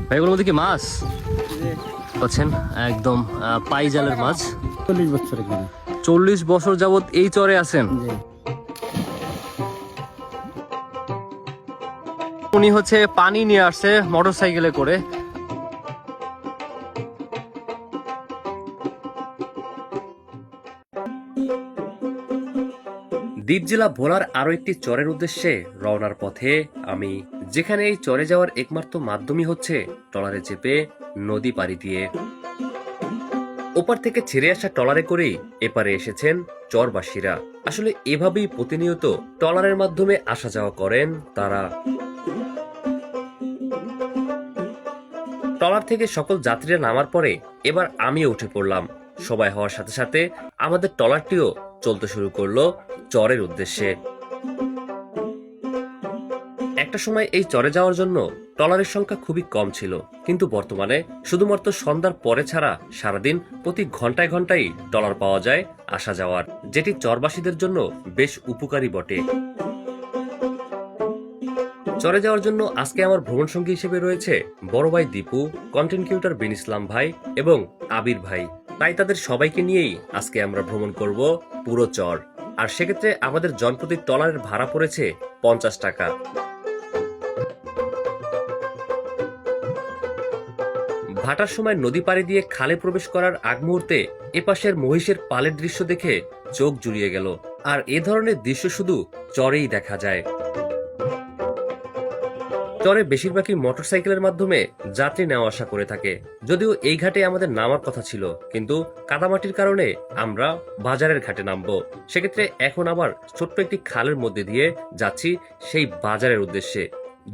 ভাই এগুলোর মধ্যে কি মাছ পাচ্ছেন? একদম পাই জালের মাছ। 40 বছর এখানে। 40 বছর যাবত এই চরে আছেন? উনি হচ্ছে পানি নিয়ে আসছে মোটর সাইকেলে করে। দ্বীপ জেলা ভোলার আরো একটি চরের উদ্দেশ্যে রওনার পথে আমি, যেখানে এই চরে যাওয়ার একমাত্র মাধ্যমই হচ্ছে ট্রলারে চেপে নদী পাড়ি দিয়ে। ওপার থেকে ছেড়ে আসা ট্রলারে করেই এপারে এসেছেন চরবাসীরা। আসলে এভাবেই প্রতিনিয়ত ট্রলারের মাধ্যমে আসা যাওয়া করেন তারা। ট্রলার থেকে সকল যাত্রীরা নামার পরে এবার আমিও উঠে পড়লাম। সবাই হওয়ার সাথে সাথে আমাদের ট্রলারটিও চলতে শুরু করলো চরের উদ্দেশ্যে। একটা সময় এই চরে যাওয়ার জন্য ট্রলারের সংখ্যা খুবই কম ছিল, কিন্তু বর্তমানে শুধুমাত্র সন্ধ্যার পরে ছাড়া সারাদিন প্রতি ঘন্টায় ঘন্টায় ট্রলার পাওয়া যায় আসা যাওয়ার, যেটি চরবাসীদের জন্য বেশ উপকারী বটে। চরে যাওয়ার জন্য আজকে আমার ভ্রমণ সঙ্গী হিসেবে রয়েছে বড় ভাই দীপু, কন্টেন্ট ক্রিয়েটর বিন ইসলাম ভাই এবং আবির ভাই। তাই তাদের সবাইকে নিয়েই আজকে আমরা ভ্রমণ করব পুরো চর। আর সেক্ষেত্রে আমাদের জনপ্রতি ট্রলারের ভাড়া পড়েছে 50 টাকা। ভাটার সময় নদী পাড়ি দিয়ে খালে প্রবেশ করার আগ মুহূর্তে এপাশের মহিষের পালের দৃশ্য দেখে চোখ জুড়িয়ে গেল। আর এ ধরনের দৃশ্য শুধু চরেই দেখা যায়। চরে বেশিরভাগই মোটরসাইকেলের মাধ্যমে যাত্রী নেওয়া আসা করে থাকে। যদিও এই ঘাটে আমাদের নামার কথা ছিল, কিন্তু কাদামাটির কারণে আমরা বাজারের ঘাটে নামবো। সেক্ষেত্রে এখন আবার ছোট্ট একটি খালের মধ্যে দিয়ে যাচ্ছি সেই বাজারের উদ্দেশ্যে।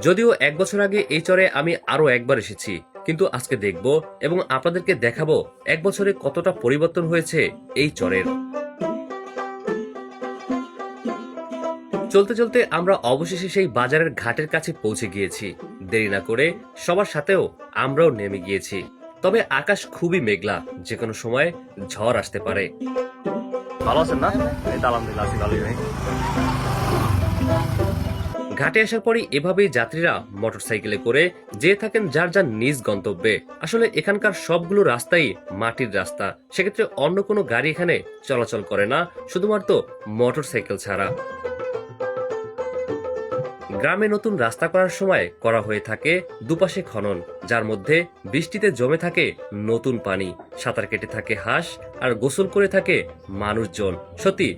যদিও 1 বছর আগে এই চরে আমি আরো একবার এসেছি, কিন্তু আজকে দেখব এবং আপনাদেরকে দেখাবো 1 বছরে কতটা পরিবর্তন হয়েছে এই চরের। চলতে চলতে আমরা অবশেষে সেই বাজারের ঘাটের কাছে পৌঁছে গিয়েছি। দেরি না করে সবার সাথেও আমরাও নেমে গিয়েছি। তবে আকাশ খুবই মেঘলা, যে কোনো সময় ঝড় আসতে পারে। ভালো আছেন না? ঘাটে আসার পরই এভাবেই যাত্রীরা মোটরসাইকেলে করে যেয়ে থাকেন যার যার নিজ গন্তব্যে। আসলে এখানকার সবগুলো রাস্তাই মাটির রাস্তা, সেক্ষেত্রে অন্য কোনো গাড়ি এখানে চলাচল করে না, শুধুমাত্র মোটরসাইকেল ছাড়া। গ্রামে নতুন রাস্তা করার সময় করা হয়ে থাকে দুপাশে খনন, যার মধ্যে বৃষ্টিতে জমে থাকে নতুন পানি, সাঁতার কেটে থাকে হাঁস আর গোসল করে থাকে মানুষজন। সত্যি